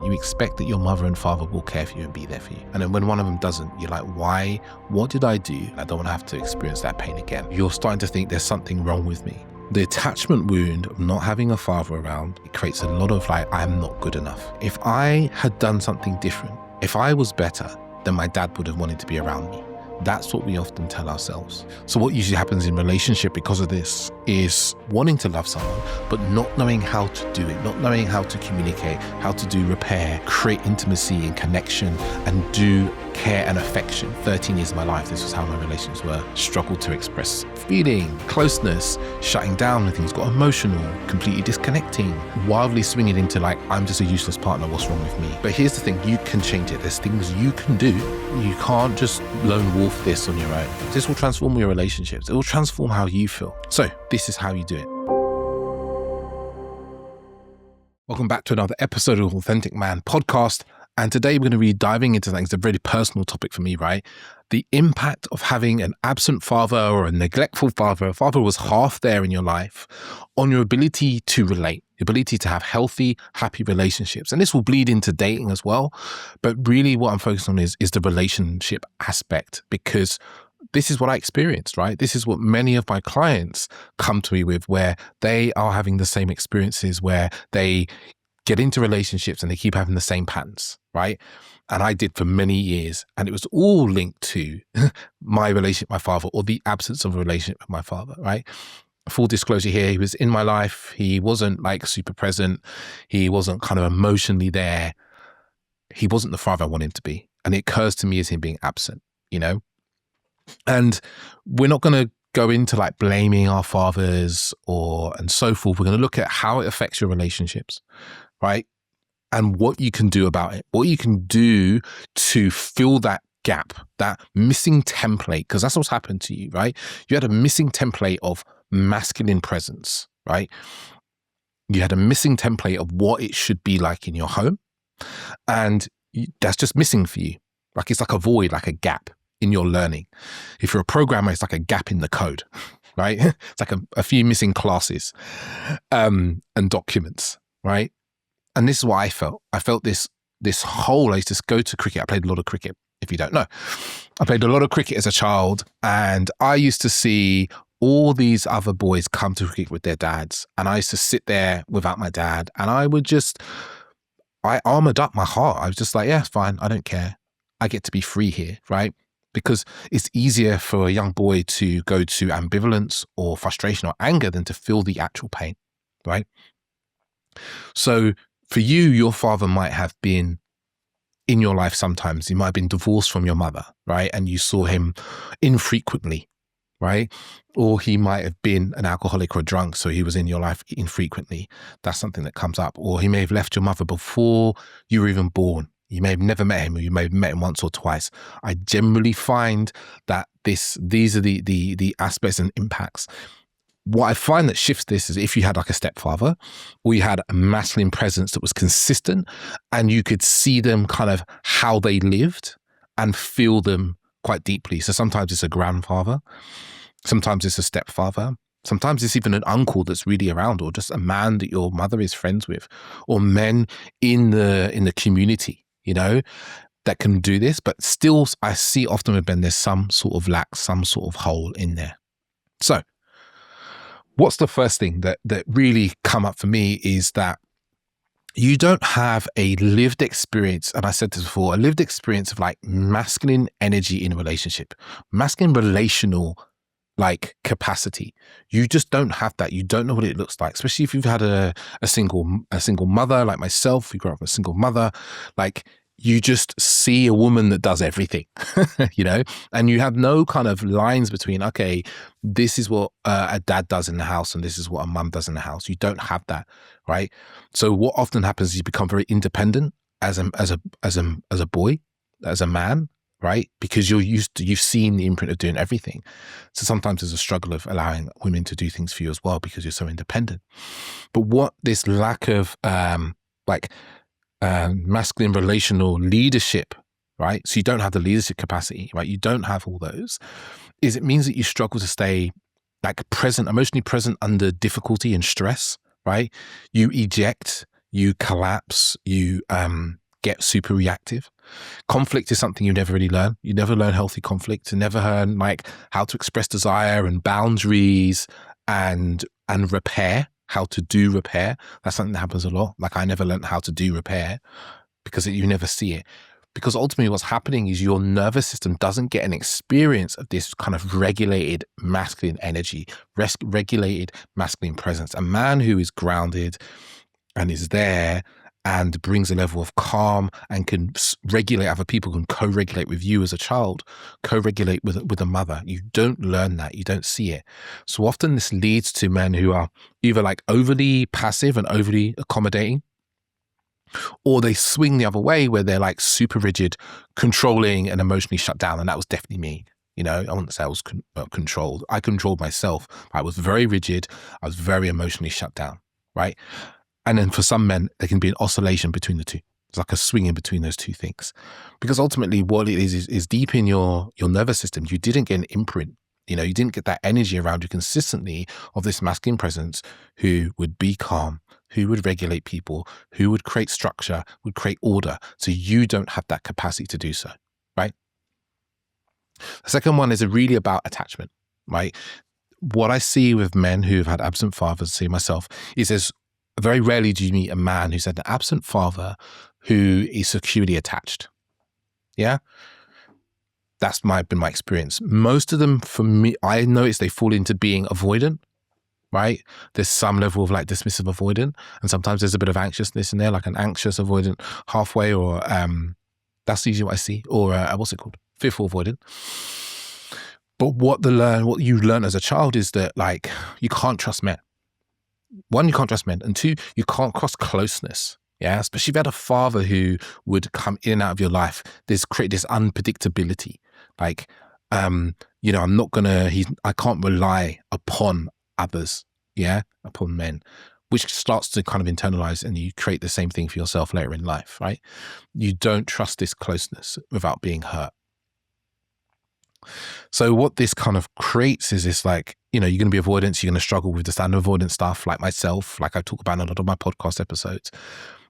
You expect that your mother and father will care for you and be there for you. And then when one of them doesn't, you're like, why? What did I do? I don't want to have to experience that pain again. You're starting to think there's something wrong with me. The attachment wound of not having a father around, it creates a lot of like, I'm not good enough. If I had done something different, if I was better, then my dad would have wanted to be around me. That's what we often tell ourselves. So what usually happens in relationship because of this is wanting to love someone, but not knowing how to do it, not knowing how to communicate, how to do repair, create intimacy and connection, and do care and affection. 13 years of my life, this was how my relationships were. Struggled to express feeling, closeness, shutting down when things got emotional, completely disconnecting, wildly swinging into like, I'm just a useless partner, what's wrong with me? But here's the thing, you can change it. There's things you can do. You can't just lone wolf this on your own. This will transform your relationships. It will transform how you feel. So this is how you do it. Welcome back to another episode of Authentic Man podcast. And today we're going to be diving into something. It's a very personal topic for me, right? The impact of having an absent father or a neglectful father, a father who was half there in your life, on your ability to relate, your ability to have healthy, happy relationships. And this will bleed into dating as well. But really what I'm focused on is the relationship aspect, because this is what I experienced, right? This is what many of my clients come to me with, where they are having the same experiences, where they get into relationships and they keep having the same patterns, right? And I did for many years. And it was all linked to my relationship with my father, or the absence of a relationship with my father, right? Full disclosure here, he was in my life. He wasn't like super present. He wasn't kind of emotionally there. He wasn't the father I wanted him to be. And it occurs to me as him being absent, you know? And we're not going to go into like blaming our fathers and so forth. We're going to look at how it affects your relationships, right? And what you can do about it, what you can do to fill that gap, that missing template, because that's what's happened to you, right? You had a missing template of masculine presence, right? You had a missing template of what it should be like in your home. And that's just missing for you. Like it's like a void, like a gap in your learning. If you're a programmer, it's like a gap in the code, right? It's like a few missing classes and documents, right? And this is what I felt. I felt this whole, I used to go to cricket. I played a lot of cricket, if you don't know. I played a lot of cricket as a child, and I used to see all these other boys come to cricket with their dads. And I used to sit there without my dad, and I armored up my heart. I was just like, yeah, fine. I don't care. I get to be free here, right? Because it's easier for a young boy to go to ambivalence or frustration or anger than to feel the actual pain, right? So for you, your father might have been in your life sometimes. He might have been divorced from your mother, right? And you saw him infrequently, right? Or he might have been an alcoholic or a drunk, so he was in your life infrequently. That's something that comes up. Or he may have left your mother before you were even born. You may have never met him, or you may have met him once or twice. I generally find that these are the aspects and impacts. What I find that shifts this is if you had like a stepfather, or you had a masculine presence that was consistent, and you could see them kind of how they lived and feel them quite deeply. So sometimes it's a grandfather, sometimes it's a stepfather, sometimes it's even an uncle that's really around, or just a man that your mother is friends with, or men in the community, you know, that can do this. But still, I see often with men, there's some sort of lack, some sort of hole in there. So what's the first thing that really come up for me is that you don't have a lived experience, and I said this before, a lived experience of like masculine energy in a relationship, masculine relational like capacity. You just don't have that. You don't know what it looks like, especially if you've had a single mother like myself. We grew up with a single mother. Like you just see a woman that does everything, you know, and you have no kind of lines between, okay, this is what a dad does in the house and this is what a mum does in the house. You don't have that, right? So what often happens is you become very independent as a boy, as a man, right? Because you've seen the imprint of doing everything. So sometimes there's a struggle of allowing women to do things for you as well because you're so independent. But what this lack of masculine relational leadership, right? So you don't have the leadership capacity, right? You don't have all those. It means that you struggle to stay like present, emotionally present under difficulty and stress, right? You eject, you collapse, you get super reactive. Conflict is something you never really learn. You never learn healthy conflict. You never learn like how to express desire and boundaries and repair, how to do repair. That's something that happens a lot. Like I never learned how to do repair because you never see it. Because ultimately what's happening is your nervous system doesn't get an experience of this kind of regulated masculine energy, regulated masculine presence. A man who is grounded and is there and brings a level of calm and can regulate other people, can co-regulate with you as a child, co-regulate with a mother. You don't learn that. You don't see it. So often this leads to men who are either like overly passive and overly accommodating, or they swing the other way where they're like super rigid, controlling and emotionally shut down. And that was definitely me. You know, I wouldn't say I was controlled. I controlled myself. I was very rigid. I was very emotionally shut down, right? And then for some men, there can be an oscillation between the two. It's like a swinging between those two things. Because ultimately what it is deep in your nervous system. You didn't get an imprint. You know, you didn't get that energy around you consistently of this masculine presence who would be calm, who would regulate people, who would create structure, would create order. So you don't have that capacity to do so, right? The second one is really about attachment, right? What I see with men who've had absent fathers, see myself, is there's very rarely do you meet a man who's had an absent father who is securely attached. Yeah? That's been my experience. Most of them, for me, I notice they fall into being avoidant, right? There's some level of like dismissive avoidant, and sometimes there's a bit of anxiousness in there, like an anxious avoidant halfway, or that's usually what I see, or what's it called? Fearful avoidant. But what you learn as a child is that like you can't trust men. One, you can't trust men, and two, you can't cross closeness. Yeah, especially if you had a father who would come in and out of your life. Create this unpredictability. Like, you know, I can't rely upon others. Yeah, upon men, which starts to kind of internalize, and you create the same thing for yourself later in life, right? You don't trust this closeness without being hurt. So what this kind of creates is this like, you know, you're going to be avoidance, you're going to struggle with the standard avoidance stuff like myself, like I talk about in a lot of my podcast episodes.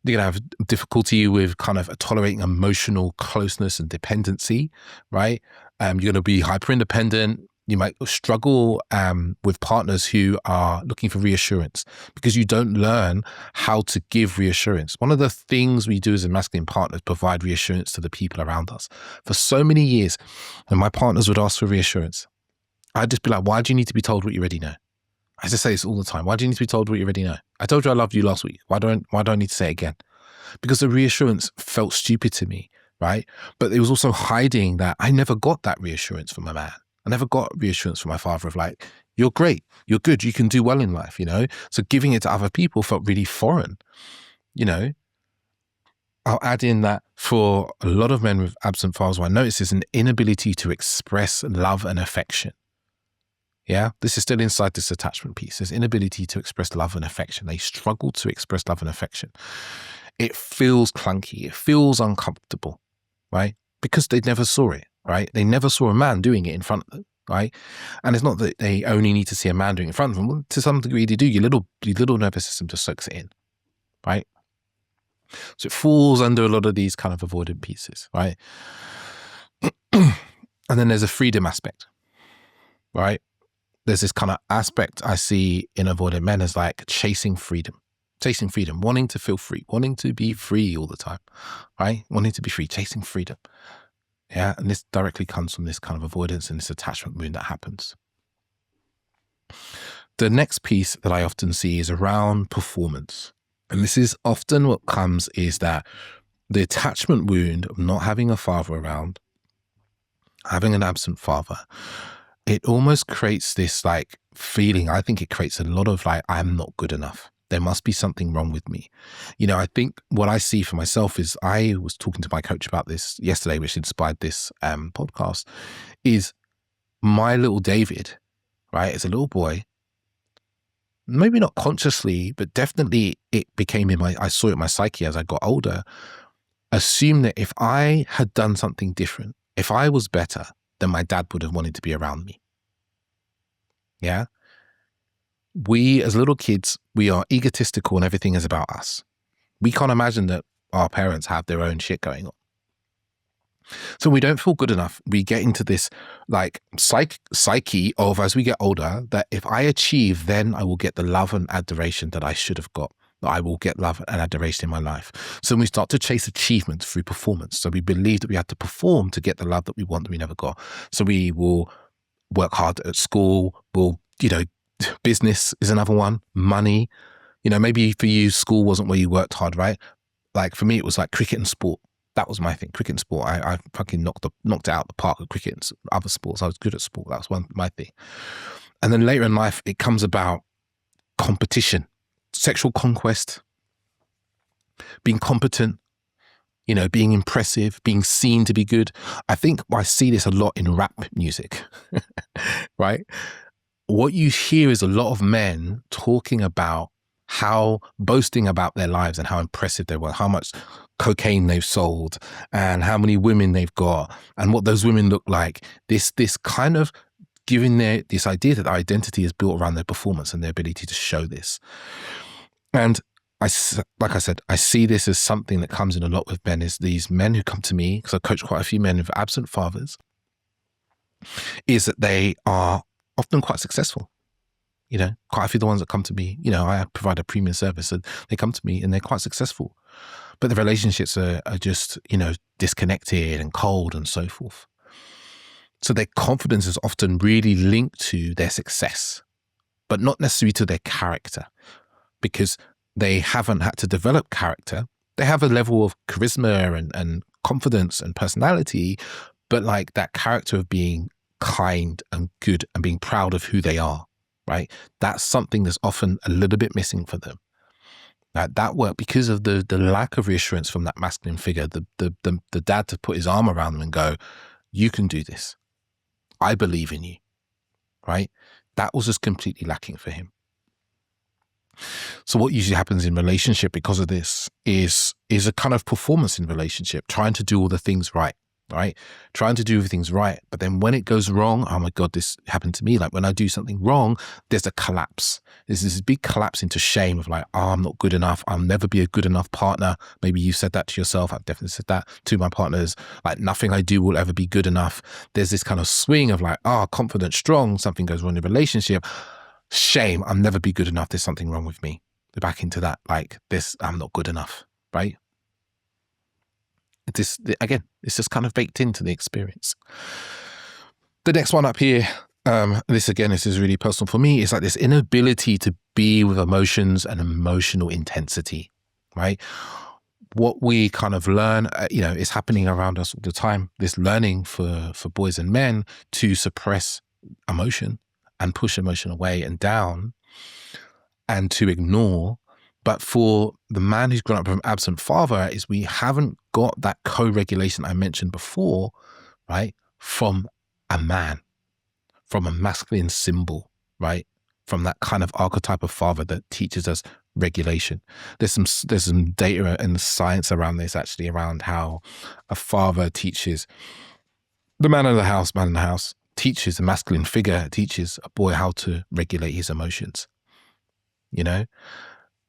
You're going to have difficulty with kind of tolerating emotional closeness and dependency, right? You're going to be hyper independent. You might struggle with partners who are looking for reassurance because you don't learn how to give reassurance. One of the things we do as a masculine partner is provide reassurance to the people around us. For so many years, when my partners would ask for reassurance, I'd just be like, why do you need to be told what you already know? I just say this all the time. Why do you need to be told what you already know? I told you I loved you last week. Why do I need to say it again? Because the reassurance felt stupid to me, right? But it was also hiding that I never got that reassurance from a man. I never got reassurance from my father of like, you're great, you're good, you can do well in life, you know? So giving it to other people felt really foreign, you know? I'll add in that for a lot of men with absent fathers, what I notice is an inability to express love and affection. Yeah, this is still inside this attachment piece. There's inability to express love and affection. They struggle to express love and affection. It feels clunky. It feels uncomfortable, right? Because they never saw it, right? They never saw a man doing it in front of them, right? And it's not that they only need to see a man doing it in front of them. Well, to some degree, they do. Your little nervous system just soaks it in, right? So it falls under a lot of these kind of avoidant pieces, right? And then there's a freedom aspect, right? There's this kind of aspect I see in avoidant men as like chasing freedom, wanting to feel free, wanting to be free all the time, right? Wanting to be free, chasing freedom. Yeah. And this directly comes from this kind of avoidance and this attachment wound that happens. The next piece that I often see is around performance. And this is often what comes is that the attachment wound of not having a father around, having an absent father, it almost creates this like feeling. I think it creates a lot of like, I'm not good enough. There must be something wrong with me. You know, I think what I see for myself is I was talking to my coach about this yesterday, which inspired this podcast, is my little David, right? As a little boy, maybe not consciously, but definitely it became I saw it in my psyche as I got older, assume that if I had done something different, if I was better, then my dad would have wanted to be around me. Yeah. We as little kids, we are egotistical and everything is about us. We can't imagine that our parents have their own shit going on. So we don't feel good enough. We get into this like psyche of, as we get older, that if I achieve, then I will get the love and adoration that I should have got. I will get love and adoration in my life. So we start to chase achievement through performance. So we believe that we have to perform to get the love that we want that we never got. So we will work hard at school. We'll, business is another one. Money. Maybe for you, school wasn't where you worked hard, right? Like for me, it was like cricket and sport. That was my thing, cricket and sport. I fucking knocked it out the park at cricket and other sports. I was good at sport. That was my thing. And then later in life, it comes about competition, sexual conquest, being competent, being impressive, being seen to be good. I think I see this a lot in rap music, right? What you hear is a lot of men talking about boasting about their lives and how impressive they were, how much cocaine they've sold and how many women they've got and what those women look like. This kind of giving this idea that their identity is built around their performance and their ability to show this. And like I said, I see this as something that comes in a lot with men, is these men who come to me, because I coach quite a few men with absent fathers, is that they are often quite successful. Quite a few of the ones that come to me, I provide a premium service and they come to me and they're quite successful. But the relationships are just, disconnected and cold and so forth. So their confidence is often really linked to their success, but not necessarily to their character, because they haven't had to develop character. They have a level of charisma and confidence and personality, but like that character of being kind and good and being proud of who they are. Right? That's something that's often a little bit missing for them. That work, because of the lack of reassurance from that masculine figure, the dad to put his arm around them and go, you can do this. I believe in you. Right? That was just completely lacking for him. So what usually happens in relationship because of this is a kind of performance in relationship, trying to do all the things right. Right? Trying to do things right. But then when it goes wrong, oh my God, this happened to me. Like when I do something wrong, there's a collapse. There's this big collapse into shame of like, oh, I'm not good enough. I'll never be a good enough partner. Maybe you said that to yourself. I've definitely said that to my partners. Like nothing I do will ever be good enough. There's this kind of swing of like, confident, strong, something goes wrong in a relationship. Shame, I'll never be good enough. There's something wrong with me. They're back into that, like this, I'm not good enough, right? It's just kind of baked into the experience. The next one up here, this is really personal for me, is like this inability to be with emotions and emotional intensity, right? What we kind of learn, is happening around us all the time. This learning for boys and men to suppress emotion and push emotion away and down and to ignore. But for the man who's grown up with an absent father, is we haven't got that co-regulation I mentioned before, right? From a man, from a masculine symbol, right? From that kind of archetype of father that teaches us regulation. There's some data and science around this, actually, around how a father teaches the man in the house, teaches a masculine figure, teaches a boy how to regulate his emotions,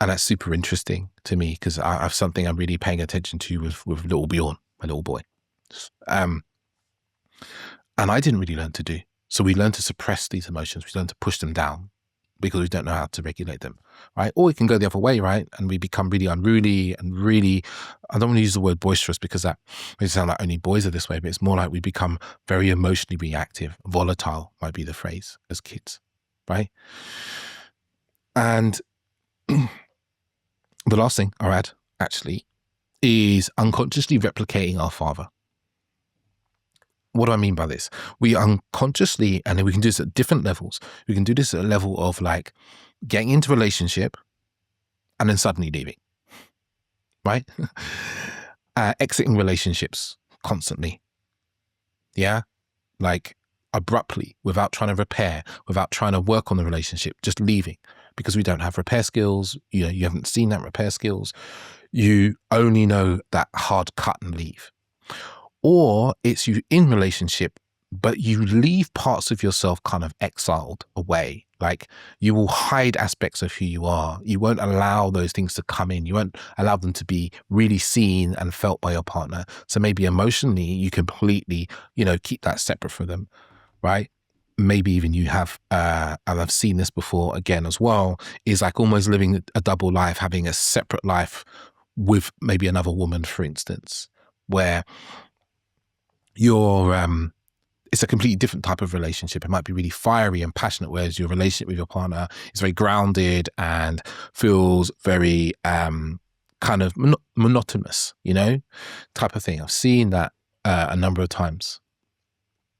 And that's super interesting to me because I have something I'm really paying attention to with little Bjorn, my little boy. And I didn't really learn to do. So we learn to suppress these emotions. We learn to push them down because we don't know how to regulate them, right? Or we can go the other way, right? And we become really unruly and really, I don't want to use the word boisterous because that makes it sound like only boys are this way, but it's more like we become very emotionally reactive. Volatile might be the phrase as kids, right? And the last thing I'll add, actually, is unconsciously replicating our father. What do I mean by this? We unconsciously, and we can do this at different levels. We can do this at a level of like getting into a relationship and then suddenly leaving, right? Exiting relationships constantly. Yeah? Like abruptly, without trying to repair, without trying to work on the relationship, just leaving. Because we don't have repair skills, you haven't seen that repair skills. You only know that hard cut and leave. Or it's you in relationship but you leave parts of yourself kind of exiled away. Like you will hide aspects of who you are. You won't allow those things to come in. You won't allow them to be really seen and felt by your partner. So maybe emotionally, you completely, keep that separate from them, right? Maybe even you have, and I've seen this before again as well, is like almost living a double life, having a separate life with maybe another woman, for instance, where you're, it's a completely different type of relationship. It might be really fiery and passionate, whereas your relationship with your partner is very grounded and feels very kind of monotonous, type of thing. I've seen that a number of times.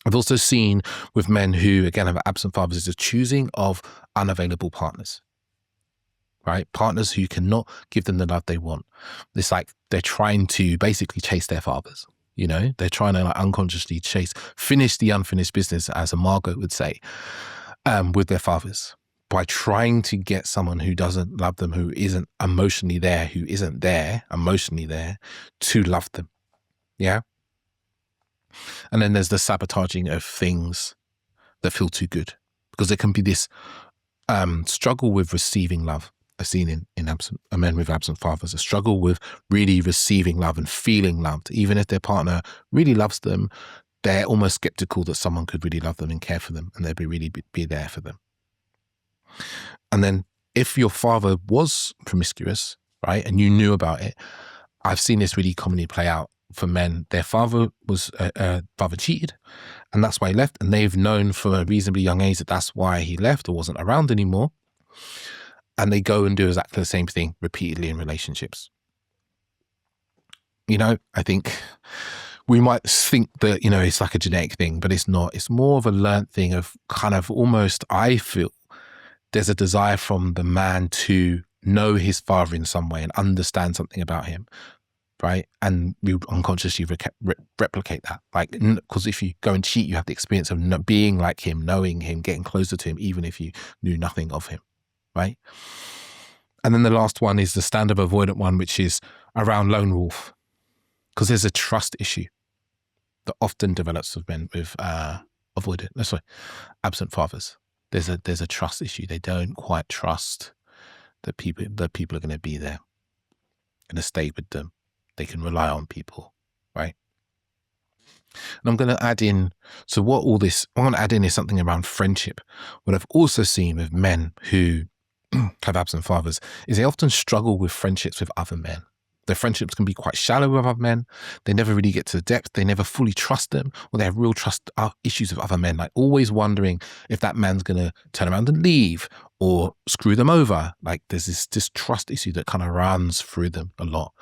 I've also seen with men who, again, have absent fathers, is a choosing of unavailable partners, right? Partners who cannot give them the love they want. It's like they're trying to basically chase their fathers. They're trying to unconsciously finish the unfinished business, as a Margot would say, with their fathers, by trying to get someone who doesn't love them, who isn't emotionally there, to love them. Yeah. And then there's the sabotaging of things that feel too good, because there can be this struggle with receiving love. I've seen in men with absent fathers, a struggle with really receiving love and feeling loved. Even if their partner really loves them, they're almost skeptical that someone could really love them and care for them, and they'd be there for them. And then if your father was promiscuous, right, and you knew about it, I've seen this really commonly play out for men. Their father was father cheated, and that's why he left, and they've known from a reasonably young age that that's why he left or wasn't around anymore. And they go and do exactly the same thing repeatedly in relationships. I think we might think that, it's like a genetic thing, but it's not. It's more of a learned thing of kind of almost, I feel, there's a desire from the man to know his father in some way and understand something about him, right? And we unconsciously replicate that. Like, because if you go and cheat, you have the experience of being like him, knowing him, getting closer to him, even if you knew nothing of him. Right. And then the last one is the standard avoidant one, which is around lone wolf, because there's a trust issue that often develops with men with absent fathers. There's a trust issue. They don't quite trust that people are going to be there, going to stay with them. They can rely on people, right? And I'm going to add in, I'm going to add in is something around friendship. What I've also seen with men who have absent fathers is they often struggle with friendships with other men. Their friendships can be quite shallow with other men. They never really get to the depth. They never fully trust them, or they have real trust issues with other men, like always wondering if that man's going to turn around and leave or screw them over. Like there's this trust issue that kind of runs through them a lot.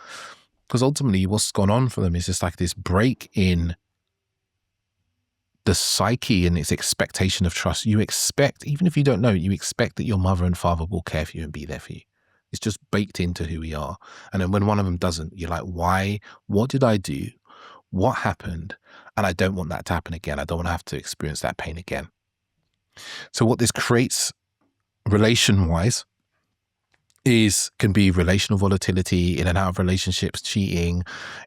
Because ultimately what's gone on for them is just like this break in the psyche and its expectation of trust. You expect, even if you don't know, you expect that your mother and father will care for you and be there for you. It's just baked into who we are. And then when one of them doesn't, you're like, why? What did I do? What happened? And I don't want that to happen again. I don't want to have to experience that pain again. So what this creates relation-wise can be relational volatility, in and out of relationships, cheating.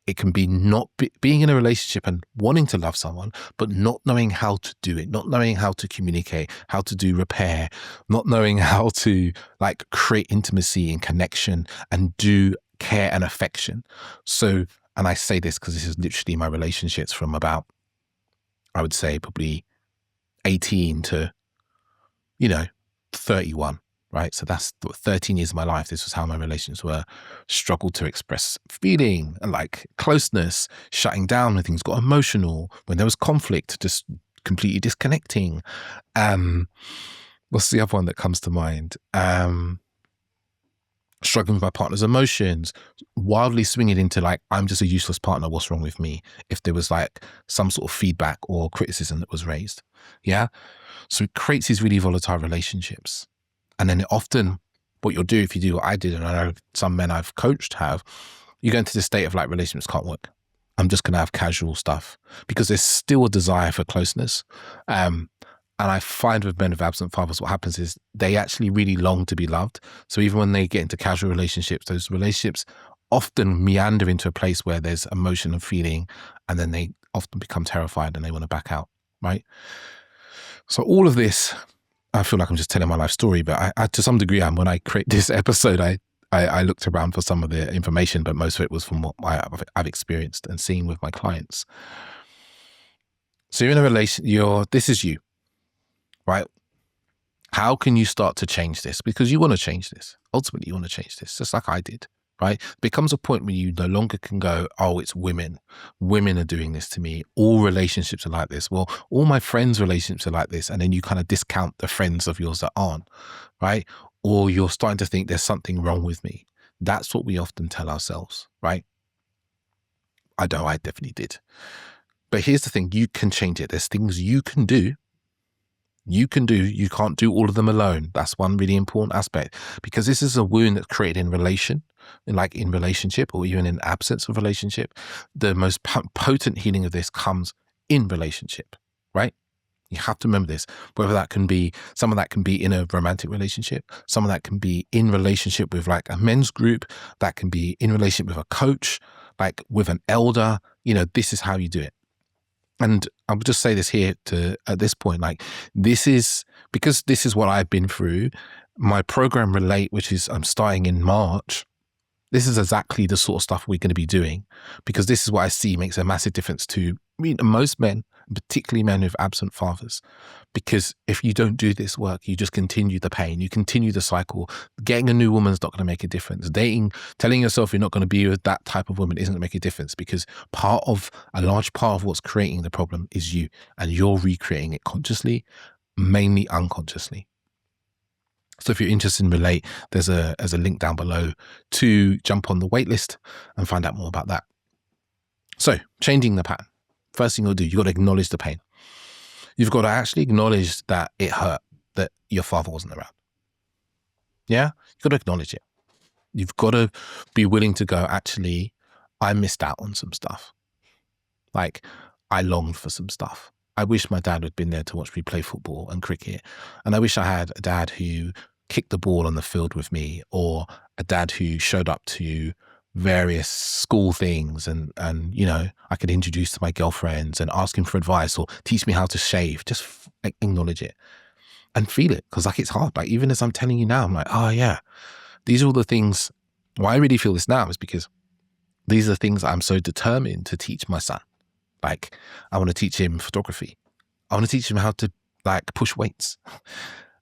It can be not being in a relationship and wanting to love someone, but not knowing how to do it, not knowing how to communicate, how to do repair, not knowing how to like create intimacy and connection and do care and affection. So, and I say this because this is literally my relationships from about, I would say probably 18 to, 31. Right. So that's 13 years of my life. This was how my relations were. Struggled to express feeling and like closeness, shutting down when things got emotional, when there was conflict, just completely disconnecting. What's the other one that comes to mind? Struggling with my partner's emotions, wildly swinging into like, I'm just a useless partner. What's wrong with me? If there was like some sort of feedback or criticism that was raised. Yeah. So it creates these really volatile relationships. And then often what you'll do, if you do what I did, and I know some men I've coached have, you go into this state of like, relationships can't work. I'm just going to have casual stuff, because there's still a desire for closeness. And I find with men of absent fathers, what happens is they actually really long to be loved. So even when they get into casual relationships, those relationships often meander into a place where there's emotion and feeling, and then they often become terrified and they want to back out. right? So all of this, I feel like I'm just telling my life story, but I to some degree, when I create this episode, I looked around for some of the information, but most of it was from what I've experienced and seen with my clients. So you're in a relation, this is you, right? How can you start to change this? Because you want to change this. Ultimately, you want to change this, just like I did, right? It becomes a point where you no longer can go, oh, it's women. Women are doing this to me. All relationships are like this. Well, all my friends' relationships are like this. And then you kind of discount the friends of yours that aren't, right? Or you're starting to think there's something wrong with me. That's what we often tell ourselves, right? I know I definitely did. But here's the thing, you can change it. There's things you can do. You can't do all of them alone. That's one really important aspect, because this is a wound that's created in relationship, or even in absence of relationship. The most potent healing of this comes in relationship, right? You have to remember this, whether that can be, some of that can be in a romantic relationship, some of that can be in relationship with like a men's group, that can be in relationship with a coach, like with an elder. This is how you do it. And I would just say this here at this point, like because this is what I've been through. My program Relate, which is I'm starting in March, this is exactly the sort of stuff we're going to be doing, because this is what I see makes a massive difference to most men, particularly men with absent fathers. Because if you don't do this work, you just continue the pain, you continue the cycle. Getting a new woman's not going to make a difference. Dating, telling yourself you're not going to be with that type of woman isn't going to make a difference, because a large part of what's creating the problem is you, and you're recreating it consciously, mainly unconsciously. So if you're interested in Relate, there's a link down below to jump on the waitlist and find out more about that. So changing the pattern. First thing you'll do, you've got to acknowledge the pain. You've got to actually acknowledge that it hurt, that your father wasn't around. Yeah? You've got to acknowledge it. You've got to be willing to go, actually, I missed out on some stuff. Like, I longed for some stuff. I wish my dad had been there to watch me play football and cricket. And I wish I had a dad who kicked the ball on the field with me, or a dad who showed up to various school things and I could introduce to my girlfriends and ask him for advice, or teach me how to shave. Just acknowledge it and feel it, because like it's hard. Like even as I'm telling you now, I'm like, oh yeah, these are all the things. Why I really feel this now is because these are the things I'm so determined to teach my son. Like I want to teach him photography. I want to teach him how to like push weights.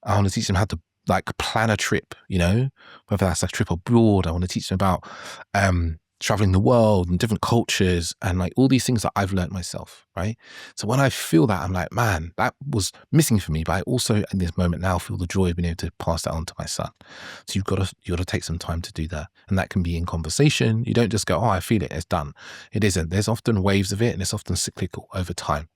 I want to teach him how to like plan a trip, whether that's a trip abroad. I want to teach him about traveling the world and different cultures and like all these things that I've learned myself, right? So when I feel that, I'm like, man, that was missing for me. But I also in this moment now feel the joy of being able to pass that on to my son. So you've got to take some time to do that. And that can be in conversation. You don't just go, oh, I feel it, it's done. It isn't. There's often waves of it, and it's often cyclical over time.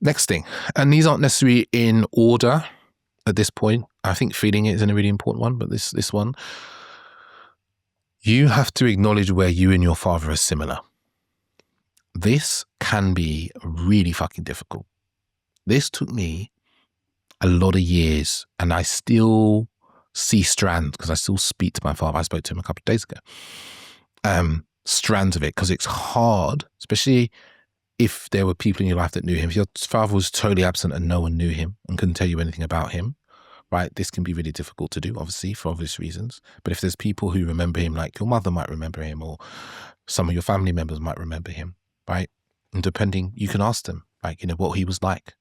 Next thing, and these aren't necessarily in order at this point. I think feeling it is a really important one, but this one, you have to acknowledge where you and your father are similar. This can be really fucking difficult. This took me a lot of years, and I still see strands, because I still speak to my father. I spoke to him a couple of days ago. Strands of it, because it's hard, especially if there were people in your life that knew him. If your father was totally absent and no one knew him and couldn't tell you anything about him, right? This can be really difficult to do, obviously, for obvious reasons. But if there's people who remember him, like your mother might remember him, or some of your family members might remember him, right? And depending, you can ask them, like, what he was like,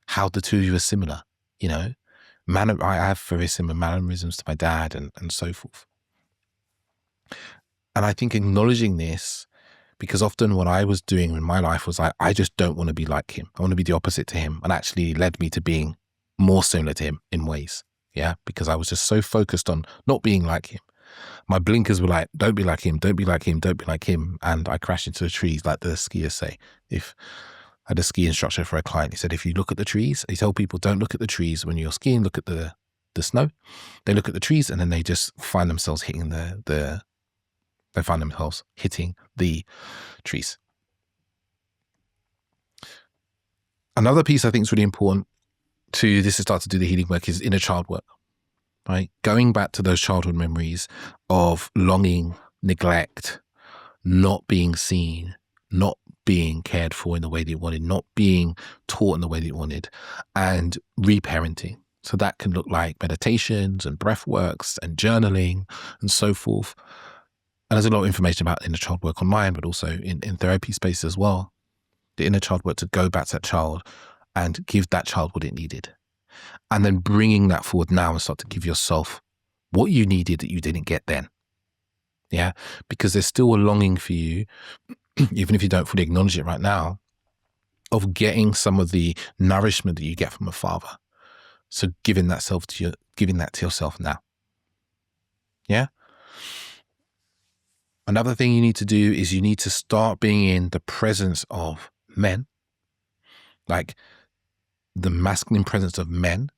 how the two of you are similar, I have very similar mannerisms to my dad and so forth. And I think acknowledging this, because often what I was doing in my life was I just don't want to be like him. I want to be the opposite to him, and actually led me to being more similar to him in ways. Yeah. Because I was just so focused on not being like him. My blinkers were like, don't be like him, don't be like him, don't be like him. And I crashed into the trees, like the skiers say. If I had a ski instructor for a client, he said, if you look at the trees, he told people, don't look at the trees when you're skiing, look at the snow. They look at the trees and then they just find themselves hitting they find themselves hitting the trees. Another piece I think is really important to this to start to do the healing work is inner child work, right? Going back to those childhood memories of longing, neglect, not being seen, not being cared for in the way that you wanted, not being taught in the way that you wanted, and reparenting. So that can look like meditations and breath works and journaling and so forth. And there's a lot of information about inner child work online, but also in therapy space as well. The inner child work to go back to that child and give that child what it needed. And then bringing that forward now and start to give yourself what you needed that you didn't get then. Yeah, because there's still a longing for you, even if you don't fully acknowledge it right now, of getting some of the nourishment that you get from a father. So giving that to yourself now. Yeah. Another thing you need to do is you need to start being in the presence of men, like the masculine presence of men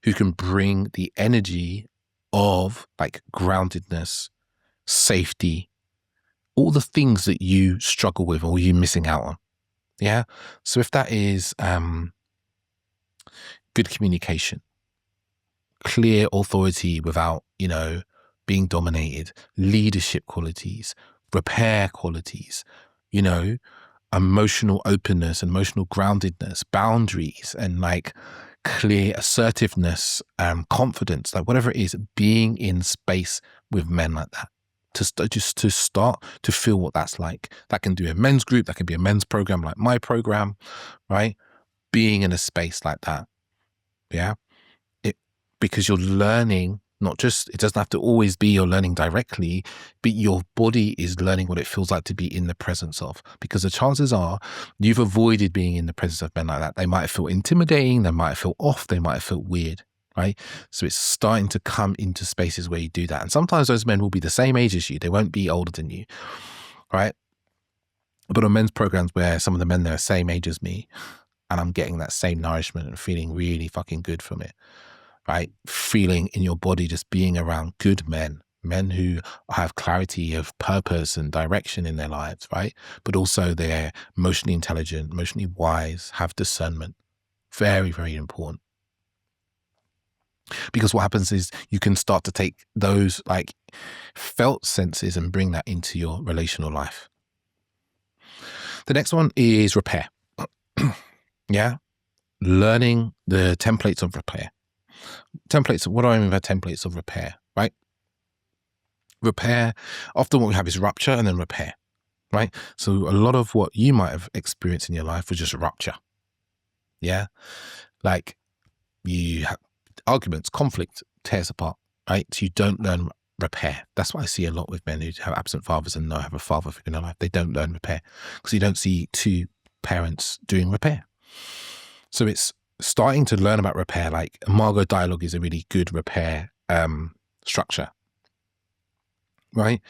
who can bring the energy of like groundedness, safety, all the things that you struggle with or you're missing out on. Yeah. So if that is good communication, clear authority without, being dominated, leadership qualities, repair qualities, emotional openness, emotional groundedness, boundaries, and like clear assertiveness, confidence, like whatever it is, being in space with men like that. To start to feel what that's like. That can do a men's group, that can be a men's program like my program, right? Being in a space like that. Yeah. Because you're learning, not just, it doesn't have to always be you're learning directly, but your body is learning what it feels like to be in the presence of. Because the chances are you've avoided being in the presence of men like that. They might feel intimidating, they might feel off, they might feel weird. Right? So it's starting to come into spaces where you do that. And sometimes those men will be the same age as you. They won't be older than you. Right? But on men's programs where some of the men there are the same age as me, and I'm getting that same nourishment and feeling really fucking good from it. Right? Feeling in your body, just being around good men who have clarity of purpose and direction in their lives, right? But also they're emotionally intelligent, emotionally wise, have discernment. Very, very important. Because what happens is you can start to take those like felt senses and bring that into your relational life. The next one is repair. Yeah. Learning the templates of repair. Templates, what do I mean by templates of repair, right? Repair, often what we have is rupture and then repair, right? So a lot of what you might have experienced in your life was just rupture. Yeah. Like you have arguments, conflict tears apart, right? So you don't learn repair. That's what I see a lot with men who have absent fathers and not have a father figure in their life. They don't learn repair because you don't see two parents doing repair. So it's starting to learn about repair. Like Margot dialogue is a really good repair structure, right?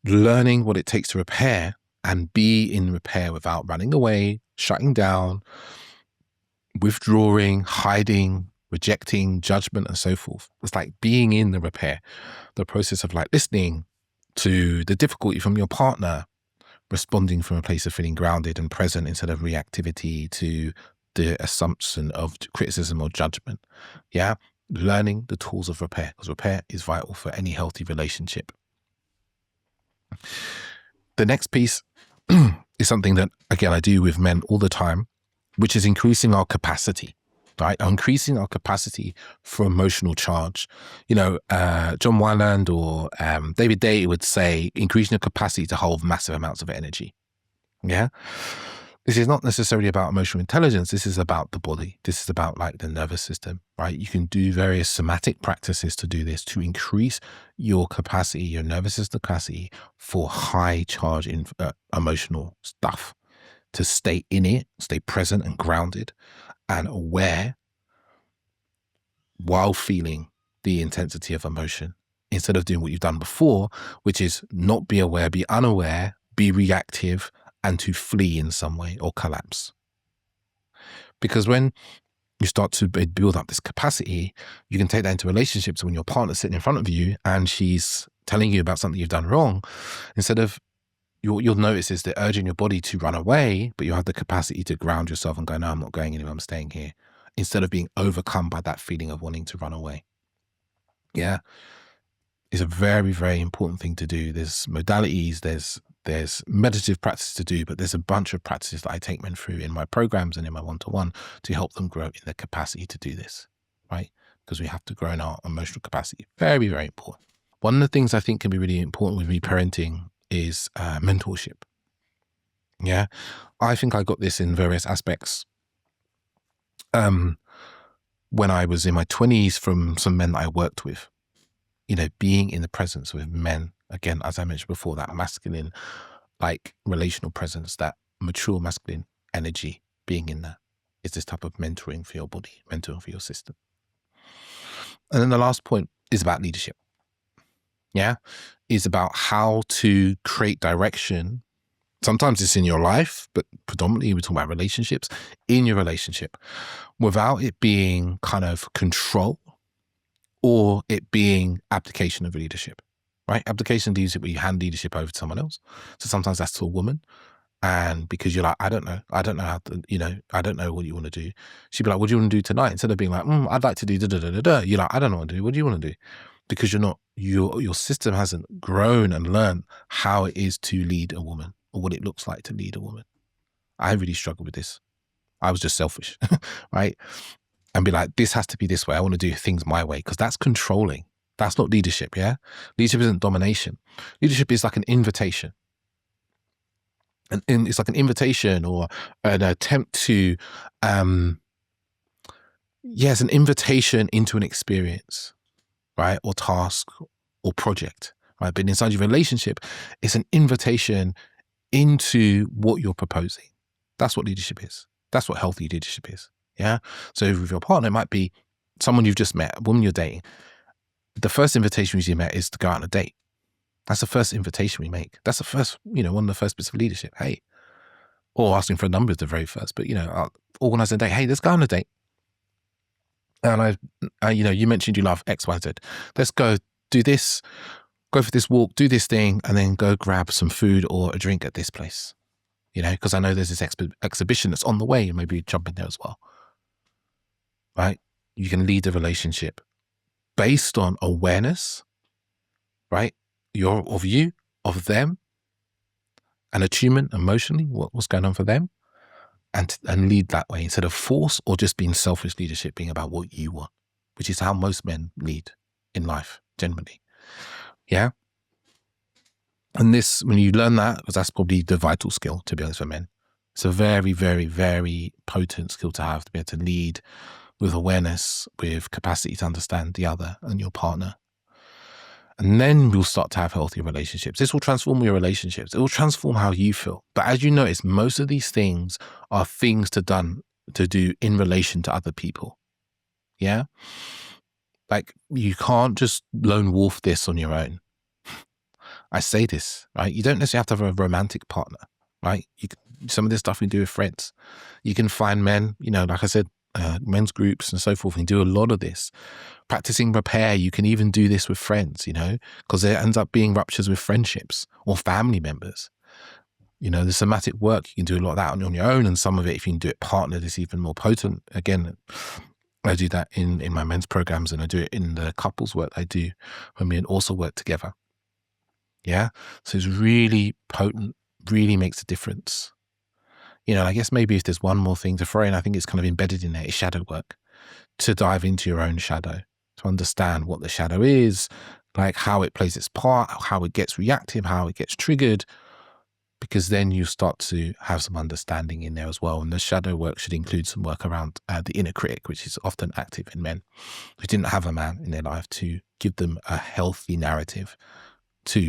Learning what it takes to repair and be in repair without running away, shutting down, withdrawing, hiding, rejecting, judgment, and so forth. It's like being in the repair, the process of like listening to the difficulty from your partner, responding from a place of feeling grounded and present instead of reactivity to the assumption of criticism or judgment. Yeah. Learning the tools of repair, because repair is vital for any healthy relationship. The next piece is something that, again, I do with men all the time, which is increasing our capacity, right? Increasing our capacity for emotional charge. John Wyland or David Day would say, increasing your capacity to hold massive amounts of energy. Yeah. This is not necessarily about emotional intelligence. This is about the body. This is about like the nervous system, right? You can do various somatic practices to do this, to increase your capacity, your nervous system capacity for high charge in emotional stuff, to stay in it, stay present and grounded and aware while feeling the intensity of emotion, instead of doing what you've done before, which is not be aware, be unaware, be reactive, and to flee in some way or collapse. Because when you start to build up this capacity, you can take that into relationships when your partner's sitting in front of you and she's telling you about something you've done wrong. Instead of, you'll notice is the urge in your body to run away, but you have the capacity to ground yourself and go, no, I'm not going anywhere, I'm staying here. Instead of being overcome by that feeling of wanting to run away. Yeah. It's a very, very important thing to do. There's modalities, there's There's meditative practices to do, but there's a bunch of practices that I take men through in my programs and in my one-to-one to help them grow in their capacity to do this, right? Because we have to grow in our emotional capacity. Very, very important. One of the things I think can be really important with reparenting is mentorship. Yeah, I think I got this in various aspects. When I was in my 20s from some men that I worked with, being in the presence with men, again, as I mentioned before, that masculine, like relational presence, that mature masculine energy, being in that is this type of mentoring for your body, mentoring for your system. And then the last point is about leadership. Yeah, is about how to create direction. Sometimes it's in your life, but predominantly we're talking about relationships, in your relationship, without it being kind of control or it being abdication of leadership, right? Abdication of leadership where you hand leadership over to someone else. So sometimes that's to a woman. And because you're like, I don't know how to, I don't know what you want to do. She'd be like, what do you want to do tonight? Instead of being like, I'd like to do da-da-da-da-da. You're like, I don't know what to do. What do you want to do? Because your system hasn't grown and learned how it is to lead a woman or what it looks like to lead a woman. I really struggled with this. I was just selfish, right? And be like, this has to be this way. I want to do things my way, because that's controlling. That's not leadership, yeah? Leadership isn't domination. Leadership is like an invitation. And it's like an invitation or an attempt to, it's an invitation into an experience, right? Or task or project, right? But inside your relationship, it's an invitation into what you're proposing. That's what leadership is. That's what healthy leadership is. Yeah. So with your partner, it might be someone you've just met, a woman you're dating. The first invitation you met is to go out on a date. That's the first invitation we make. That's the first, one of the first bits of leadership. Hey, or asking for a number is the very first, but I'll organize a date. Hey, let's go on a date. And you mentioned you love X, Y, Z. Let's go do this, go for this walk, do this thing, and then go grab some food or a drink at this place. Because I know there's this exhibition that's on the way, and maybe jump in there as well. Right? You can lead a relationship based on awareness, right? Of you, of them, and attunement emotionally, what's going on for them, and lead that way instead of force or just being selfish leadership, being about what you want, which is how most men lead in life, generally. Yeah. And this, when you learn that, because that's probably the vital skill, to be honest, for men. It's a very, very, very potent skill to have, to be able to lead with awareness, with capacity to understand the other and your partner. And then we'll start to have healthy relationships. This will transform your relationships. It will transform how you feel. But as you notice, most of these things are things to do in relation to other people. Yeah? Like, you can't just lone wolf this on your own. I say this, right? You don't necessarily have to have a romantic partner, right? Some of this stuff we do with friends. You can find men, like I said, men's groups and so forth, and do a lot of this. Practicing repair, you can even do this with friends, because there ends up being ruptures with friendships or family members. The somatic work, you can do a lot of that on your own, and some of it, if you can do it partnered, is even more potent. Again, I do that in my men's programs, and I do it in the couples work I do when we also work together. Yeah. So it's really potent, really makes a difference. I guess maybe if there's one more thing to throw in, I think it's kind of embedded in there, is shadow work. To dive into your own shadow, to understand what the shadow is, like how it plays its part, how it gets reactive, how it gets triggered, because then you start to have some understanding in there as well. And the shadow work should include some work around the inner critic, which is often active in men who didn't have a man in their life to give them a healthy narrative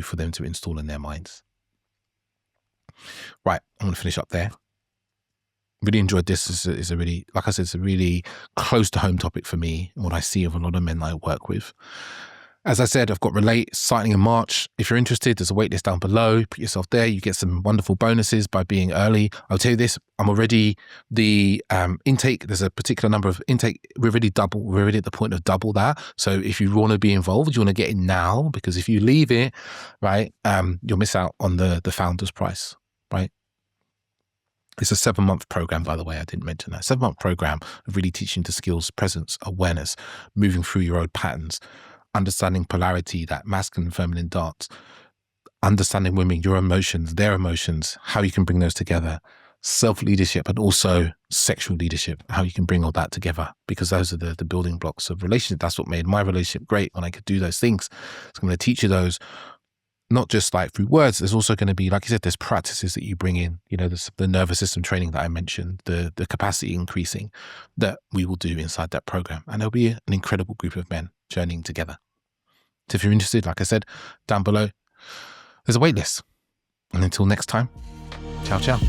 for them to install in their minds. Right, I'm going to finish up there. Really enjoyed this. It's a really, like I said, it's a really close to home topic for me and what I see of a lot of men that I work with. As I said, I've got Relate starting in March. If you're interested, there's a waitlist down below. Put yourself there. You get some wonderful bonuses by being early. I'll tell you this, I'm already, the intake, there's a particular number of intake. We're already at the point of double that. So if you want to be involved, you want to get in now, because if you leave it, right, you'll miss out on the founder's price, right? It's a 7-month program, by the way. I didn't mention that. 7-month program of really teaching the skills, presence, awareness, moving through your own patterns, understanding polarity, that masculine and feminine dance, understanding women, your emotions, their emotions, how you can bring those together, self-leadership, and also sexual leadership, how you can bring all that together, because those are the building blocks of relationship. That's what made my relationship great, when I could do those things. So I'm going to teach you those, not just like through words. There's also going to be, like you said, there's practices that you bring in, the nervous system training that I mentioned, the capacity increasing that we will do inside that program. And there'll be an incredible group of men journeying together. So if you're interested, like I said, down below, there's a wait list. And until next time, ciao, ciao.